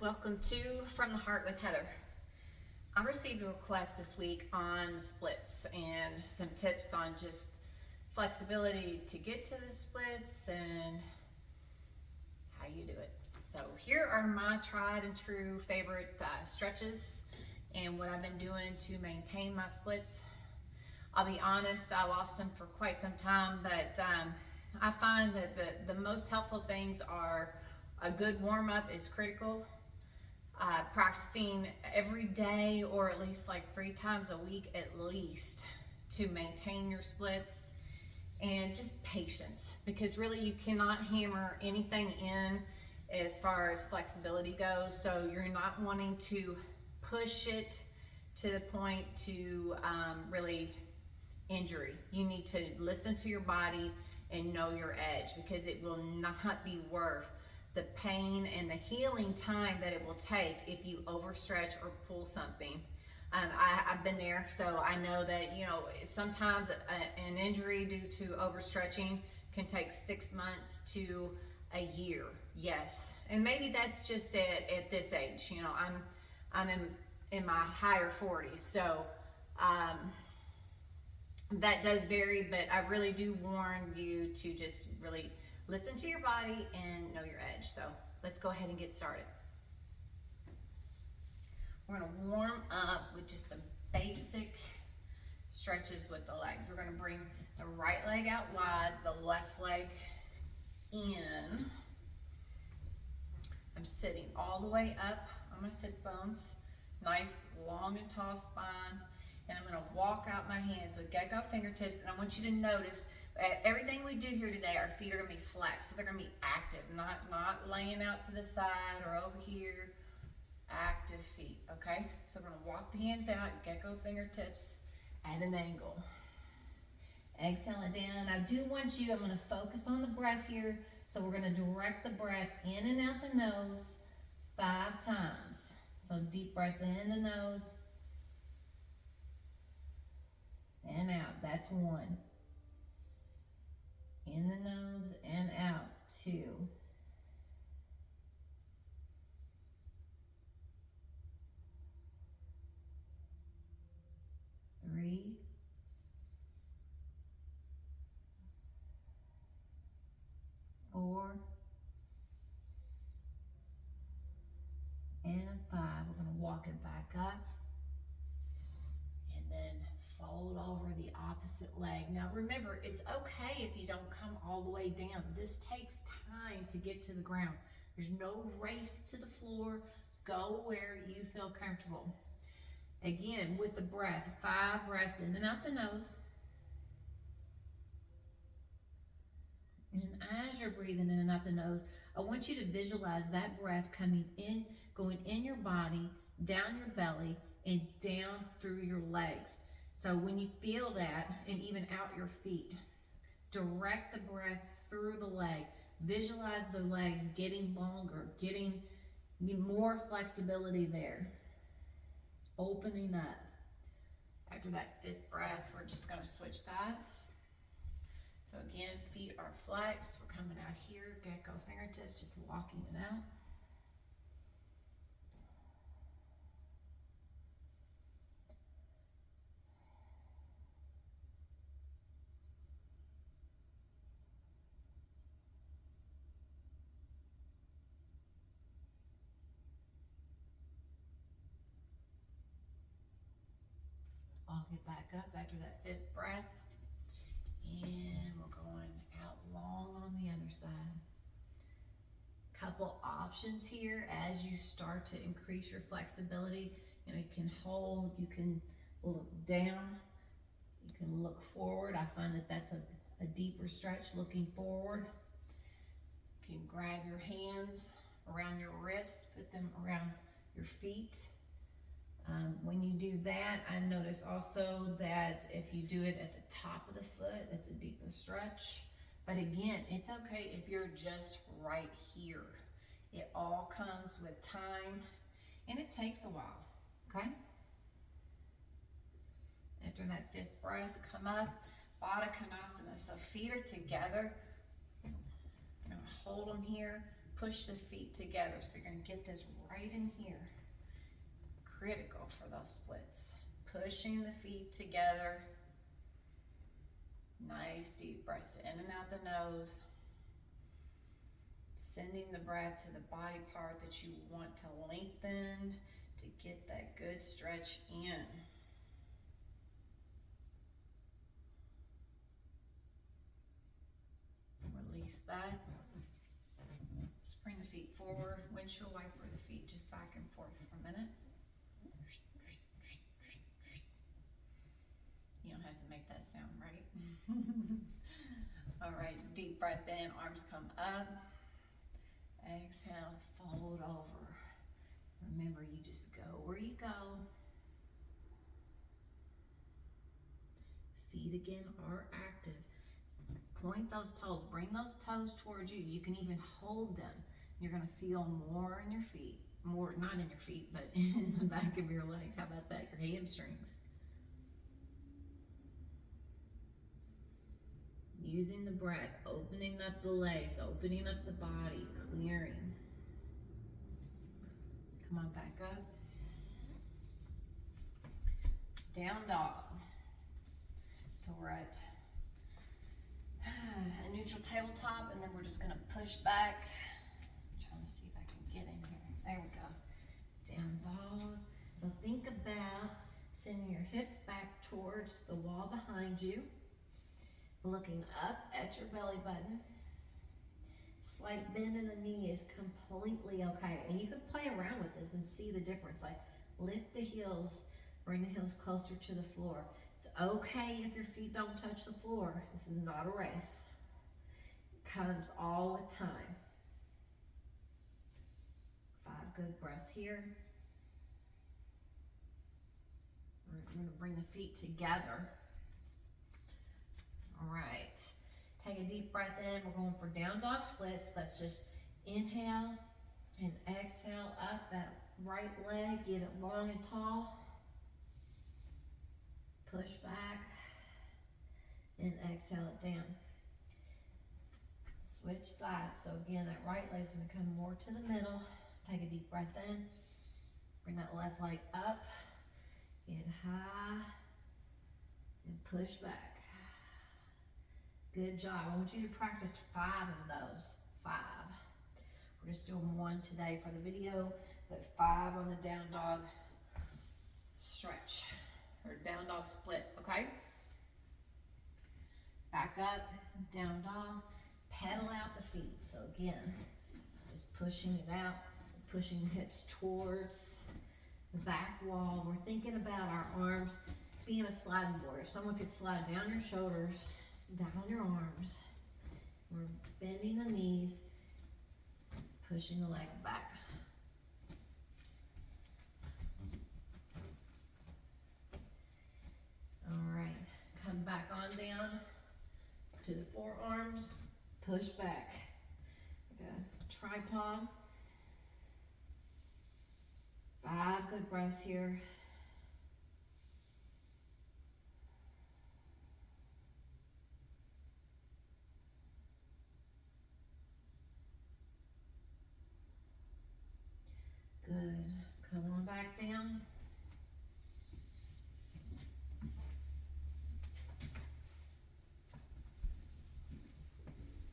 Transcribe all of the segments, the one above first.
Welcome to From the Heart with Heather. I received a request this week on splits and some tips on just flexibility to get to the splits and how you do it. So here are my tried and true favorite stretches and what I've been doing to maintain my splits. I'll be honest, I lost them for quite some time, but I find that the most helpful things are a good warm-up is critical. Practicing every day or at least like 3 times a week at least to maintain your splits, and just patience, because really you cannot hammer anything in as far as flexibility goes. So you're not wanting to push it to the point to really injury. You need to listen to your body and know your edge, because it will not be worth the pain and the healing time that it will take if you overstretch or pull something. I've been there, so I know that sometimes an injury due to overstretching can take 6 months to a year. Yes, and maybe that's just at this age. I'm in my higher 40s, so that does vary, but I really do warn you to just really listen to your body and know your edge. So let's go ahead and get started. We're going to warm up with just some basic stretches with the legs. We're going to bring the right leg out wide, the left leg in. I'm sitting all the way up on my sit bones, nice long and tall spine, and I'm going to walk out my hands with gecko fingertips. And I want you to notice everything we do here today, our feet are going to be flexed, so they're going to be active, not laying out to the side or over here. Active feet, okay? So we're going to walk the hands out, gecko fingertips at an angle. Exhale it down. I do want you, I'm going to focus on the breath here, so we're going to direct the breath in and out the nose 5 times. So deep breath in the nose and out. That's 1. In the nose and out. 2. 3. 4. And 5. We're going to walk it back up. And then fold over the opposite leg. Now remember, it's okay if you don't come all the way down. This takes time to get to the ground. There's no race to the floor. Go where you feel comfortable. Again, with the breath, 5 breaths in and out the nose. And as you're breathing in and out the nose, I want you to visualize that breath coming in, going in your body, down your belly, and down through your legs. So when you feel that, and even out your feet, direct the breath through the leg. Visualize the legs getting longer, getting more flexibility there. Opening up. After that 5th breath, we're just going to switch sides. So again, feet are flexed. We're coming out here, gecko fingertips, just walking it out. Walk it back up after that 5th breath. And we're going out long on the other side. Couple options here as you start to increase your flexibility. You can hold, you can look down, you can look forward. I find that that's a deeper stretch, looking forward. You can grab your hands around your wrists, put them around your feet. When you do that, I notice also that if you do it at the top of the foot, it's a deeper stretch. But again, it's okay if you're just right here. It all comes with time, and it takes a while, okay? After that 5th breath, come up, Badakanasana. So feet are together. You're gonna hold them here, push the feet together. So you're gonna get this right in here. Critical for those splits. Pushing the feet together. Nice deep breaths in and out the nose. Sending the breath to the body part that you want to lengthen to get that good stretch in. Release that. Let's bring the feet forward. Windshield wiper the feet just back and forth for a minute. You don't have to make that sound, right? All right, deep breath in, arms come up. Exhale, fold over. Remember, you just go where you go. Feet again are active. Point those toes, bring those toes towards you. You can even hold them. You're gonna feel more in your feet, more, not in your feet, but in the back of your legs. How about that, your hamstrings? Using the breath, opening up the legs, opening up the body, clearing. Come on, back up. Down dog. So we're at a neutral tabletop, and then we're just gonna push back. I'm trying to see if I can get in here. There we go. Down dog. So think about sending your hips back towards the wall behind you, looking up at your belly button. Slight bend in the knee is completely okay. And you can play around with this and see the difference. Like lift the heels, bring the heels closer to the floor. It's okay if your feet don't touch the floor. This is not a race. It comes all with time. 5 good breaths here. We're gonna bring the feet together. All right, take a deep breath in. We're going for down dog splits. Let's just inhale and exhale up that right leg. Get it long and tall. Push back and exhale it down. Switch sides. So again, that right leg's gonna come more to the middle. Take a deep breath in. Bring that left leg up. Get high and push back. Good job. I want you to practice 5 of those. 5. We're just doing 1 today for the video, but 5 on the down dog stretch or down dog split, okay? Back up, down dog, pedal out the feet. So again, just pushing it out, pushing the hips towards the back wall. We're thinking about our arms being a sliding board. If someone could slide down your shoulders, down your arms. We're bending the knees, pushing the legs back. All right, come back on down to the forearms, push back. Like a tripod. 5 good breaths here. Good. Come on back down.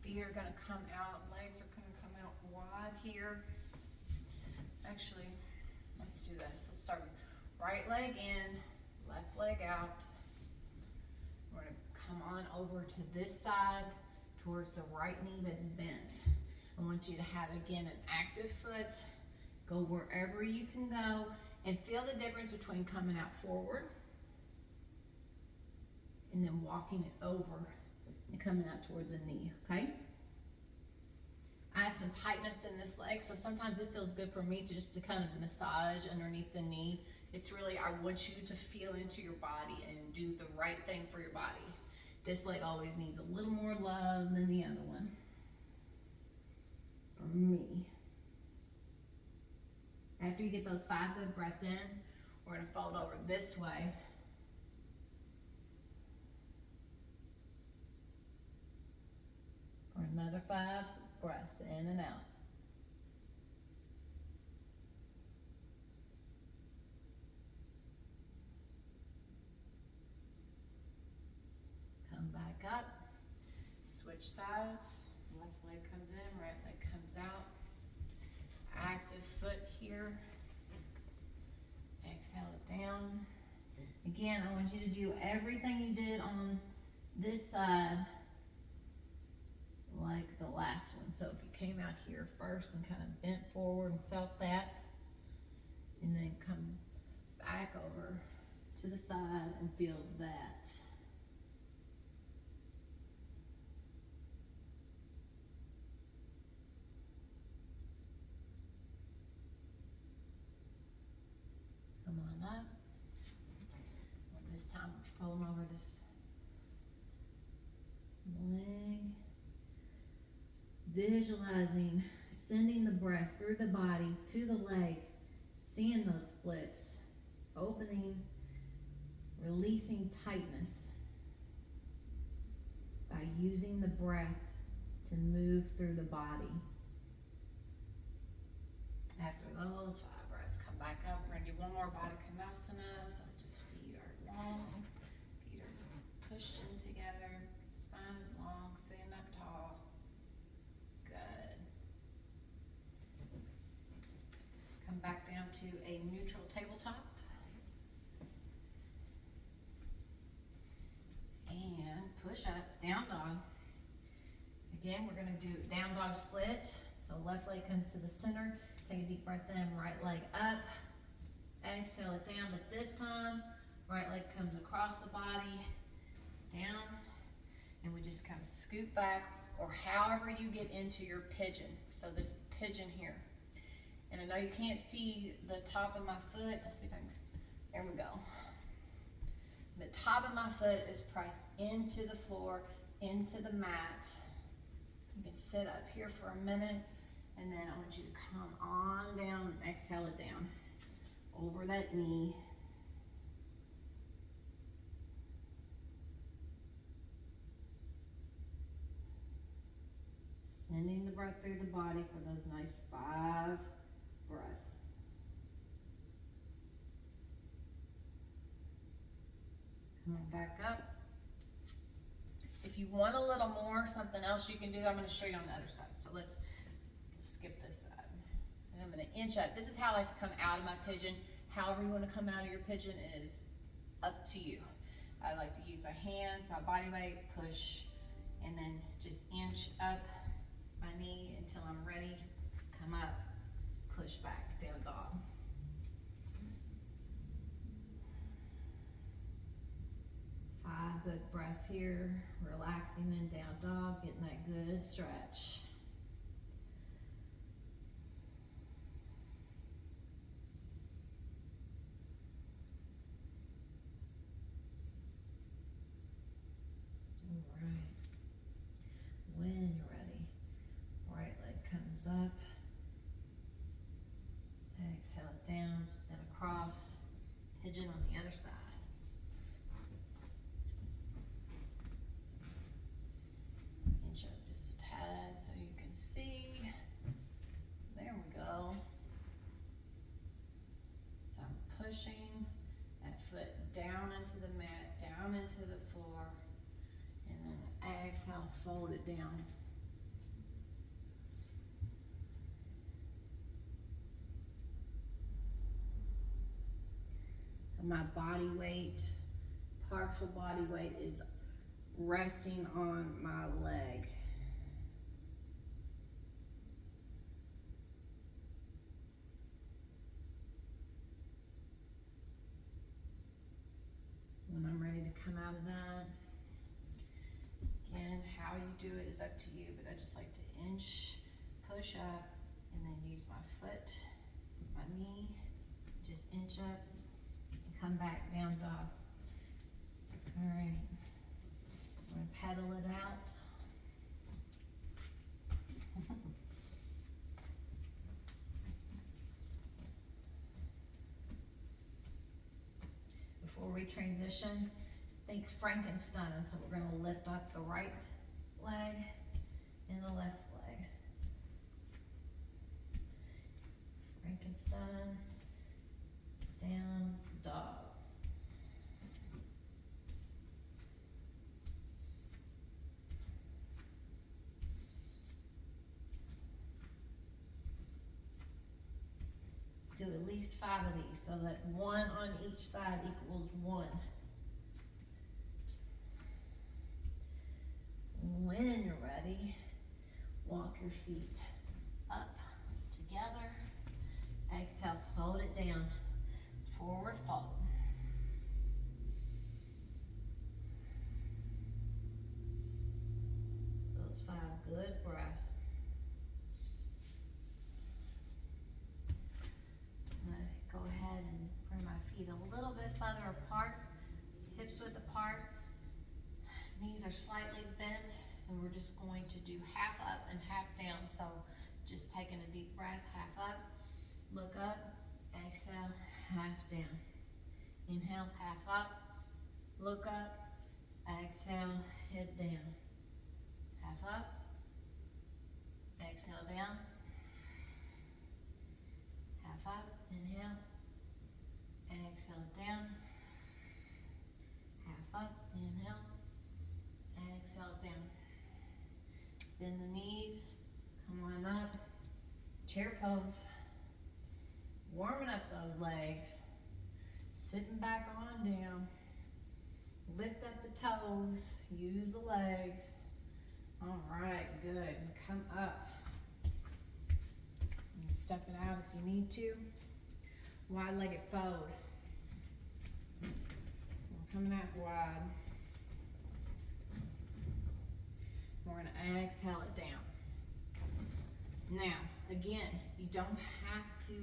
Feet are going to come out. Legs are going to come out wide here. Actually, let's do this. Let's start with right leg in, left leg out. We're going to come on over to this side towards the right knee that's bent. I want you to have, again, an active foot. Go wherever you can go and feel the difference between coming out forward and then walking it over and coming out towards a knee, okay? I have some tightness in this leg, so sometimes it feels good for me to kind of massage underneath the knee. It's really, I want you to feel into your body and do the right thing for your body. This leg always needs a little more love than the other one. For me. After you get those 5 good breaths in, we're going to fold over this way. For another 5 breaths in and out. back up. Switch sides. Left leg comes in, right leg comes out. Active foot here. Exhale it down. Again, I want you to do everything you did on this side like the last one. So if you came out here first and kind of bent forward and felt that, and then come back over to the side and feel that. Come on up. This time we're folding over this leg. Visualizing, sending the breath through the body to the leg, seeing those splits, opening, releasing tightness by using the breath to move through the body. After those 5 breaths, come back up. We're going to do one more Badakanasana. So just feet are long, feet are pushed in together, spine is long, sitting up tall. Good. Come back down to a neutral tabletop. And push up, down dog. Again, we're going to do down dog split. So left leg comes to the center. Take a deep breath in, right leg up. Exhale it down, but this time, right leg comes across the body, down, and we just kind of scoot back, or however you get into your pigeon. So this is pigeon here. And I know you can't see the top of my foot. Let's see if I can, there we go. The top of my foot is pressed into the floor, into the mat. You can sit up here for a minute, and then I want you to come on down and exhale it down over that knee. Sending the breath through the body for those nice 5 breaths. Come on back up. If you want a little more, something else you can do, I'm going to show you on the other side. So let's skip this side. And I'm going to inch up. This is how I like to come out of my pigeon. However you want to come out of your pigeon is up to you. I like to use my hands, my body weight, push, and then just inch up my knee until I'm ready. Come up, push back, down dog. Five good breaths here, relaxing in down dog, getting that good stretch. All right. When you're ready, right leg comes up. Exhale it down and across. Pigeon on the other side. Inch up just a tad so you can see. There we go. So I'm pushing that foot down into the mat, down into the floor, and then exhale, fold it down. So my body weight, partial body weight is resting on my leg. When I'm ready to come out of that, again, how you do it is up to you, but I just like to inch, push up, and then use my foot, my knee, just inch up, and come back down dog. All right, I'm gonna pedal it out. Before we transition, think Frankenstein. So we're going to lift up the right leg and the left leg. Frankenstein, down dog. do at least 5 of these so that 1 on each side equals 1. When you're ready, walk your feet up together. Exhale, fold it down. Forward fold. Those 5 good breaths. I'm going to go ahead and bring my feet a little bit further apart. Hips width apart. Knees are slightly bent, and we're just going to do half up and half down. So just taking a deep breath, half up, look up, exhale, half down. Inhale, half up, look up, exhale, head down. Half up, exhale down, half up, inhale, exhale down, half up, inhale, exhale down. Bend the knees, come on up, chair pose. Warming up those legs, sitting back on down. Lift up the toes, use the legs. All right, good. Come up. You can step it out if you need to. Wide-legged fold. We're coming out wide. We're going to exhale it down. Now, again, you don't have to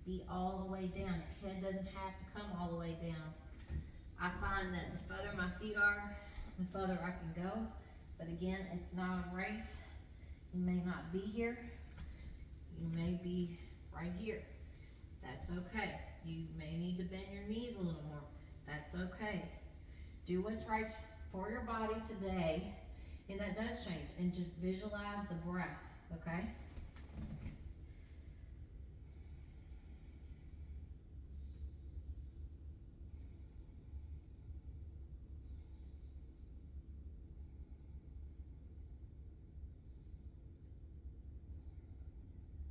be all the way down. Your head doesn't have to come all the way down. I find that the further my feet are, the further I can go. But again, it's not a race. You may not be here. You may be right here. That's okay. You may need to bend your knees a little more. That's okay. Do what's right for your body today. And that does change. And just visualize the breath, okay?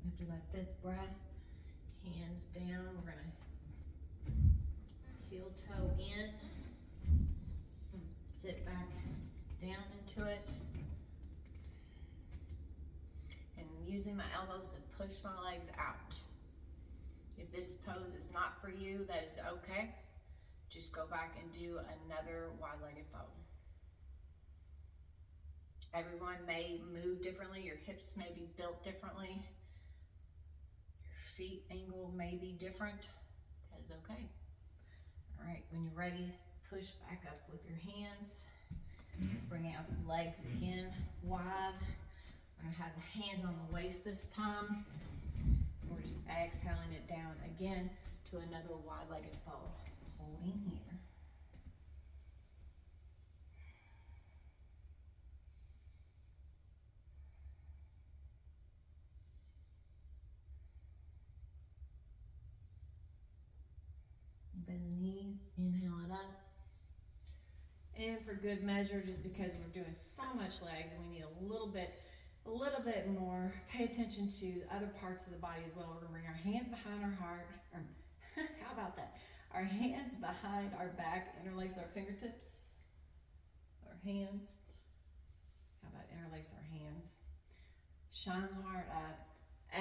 After that 5th breath, hands down. We're gonna heel toe in, sit back down into it, and using my elbows to push my legs out. If this pose is not for you, that is okay. Just go back and do another wide-legged fold. Everyone may move differently. Your hips may be built differently. Feet angle may be different. That is okay. All right, when you're ready, push back up with your hands. Bring out the legs again, wide. We're gonna have the hands on the waist this time. We're just exhaling it down again to another wide-legged fold. Holding here. Bend the knees, inhale it up. And for good measure, just because we're doing so much legs and we need a little bit more, pay attention to the other parts of the body as well. We're gonna bring our hands behind our heart, or how about that? Our hands behind our back, interlace our fingertips, our hands. How about interlace our hands? Shine the heart up.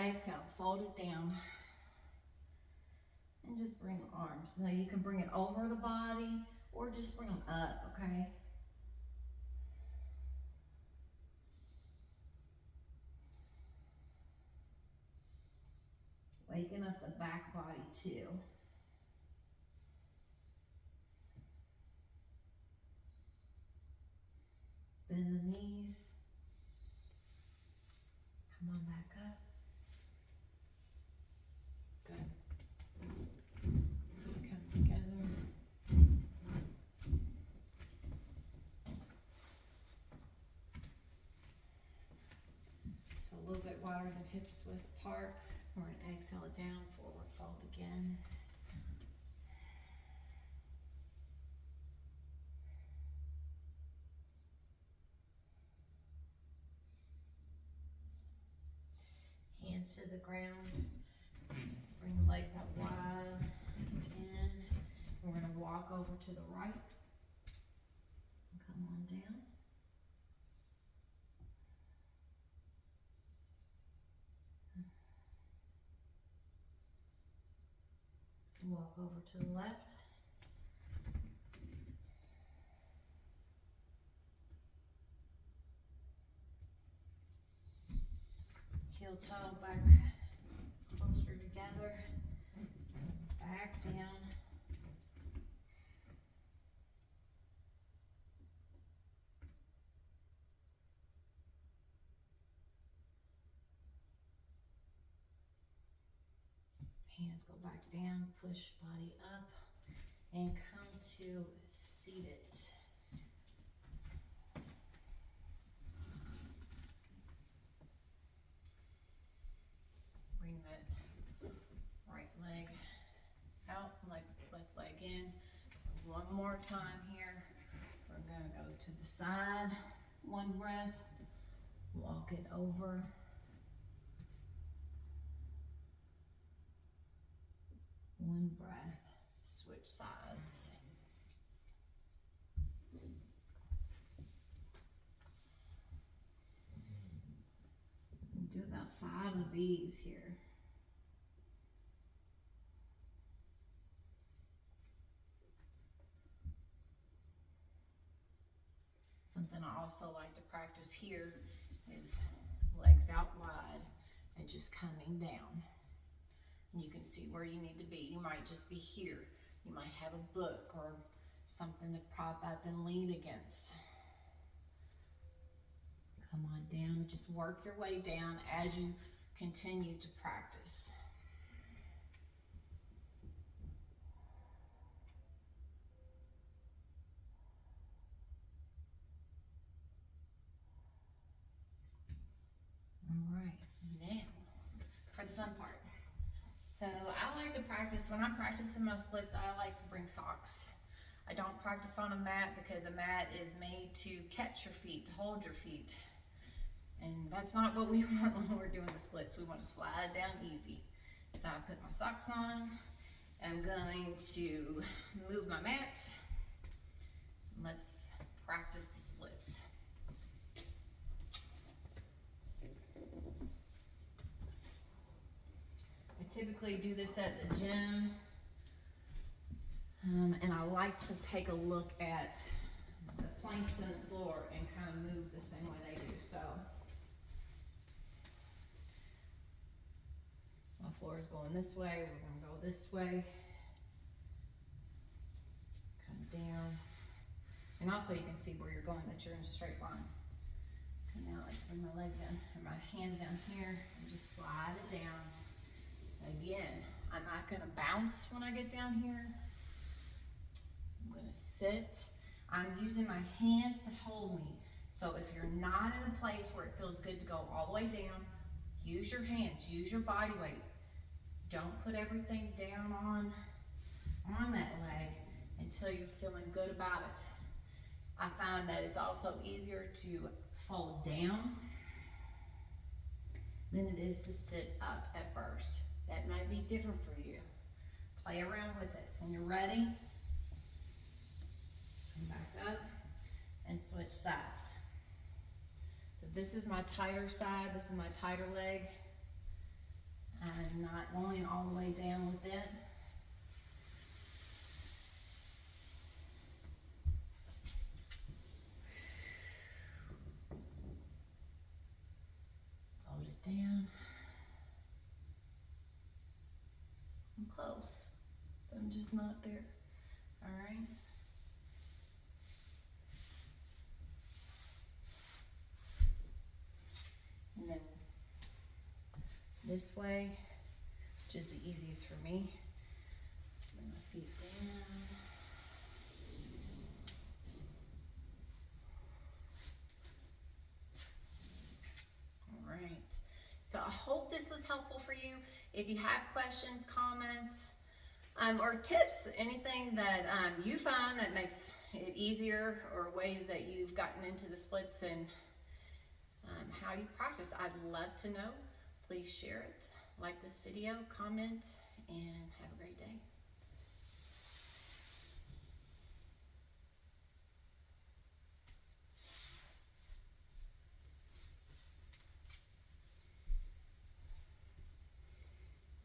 Exhale, fold it down. And just bring the arms. So you can bring it over the body or just bring them up, okay? Waking up the back body too. Bend the knees. Come on back up. Good. Come together. So a little bit wider than hips width apart. We're going to exhale it down, forward fold again. Hands to the ground. Bring the legs out wide again. We're gonna walk over to the right. Come on down. Walk over to the left. Heel toe back closer together. Back down. Hands go back down, push body up, and come to seated. Bring that right leg out, left leg in. So one more time here. We're gonna go to the side, one breath, walk it over. One breath, switch sides. Do about 5 of these here. Something I also like to practice here is legs out wide and just coming down. And you can see where you need to be. You might just be here. You might have a book or something to prop up and lean against. Come on down and just work your way down as you continue to practice. All right, now for the fun part. So I like to practice, when I'm practicing my splits, I like to bring socks. I don't practice on a mat because a mat is made to catch your feet, to hold your feet. And that's not what we want when we're doing the splits. We want to slide down easy. So I put my socks on. I'm going to move my mat. Let's practice the splits. I typically do this at the gym, and I like to take a look at the planks in the floor and kind of move the same way they do. So my floor is going this way, we're going to go this way, come down, and also you can see where you're going, that you're in a straight line. And now I bring my legs down and my hands down here and just slide it down. Again, I'm not going to bounce when I get down here. I'm going to sit. I'm using my hands to hold me. So if you're not in a place where it feels good to go all the way down, use your hands, use your body weight. Don't put everything down on that leg until you're feeling good about it. I find that it's also easier to fold down than it is to sit up at first. That might be different for you. Play around with it. When you're ready, come back up and switch sides. So this is my tighter side, this is my tighter leg. I'm not going all the way down with it. Hold it down. I'm close, but I'm just not there. All right. And then this way, which is the easiest for me. Bring my feet down. All right. So I hope this was helpful for you. If you have questions, comments, or tips, anything that you find that makes it easier, or ways that you've gotten into the splits and how you practice, I'd love to know. Please share it. like this video, comment, and have a great day.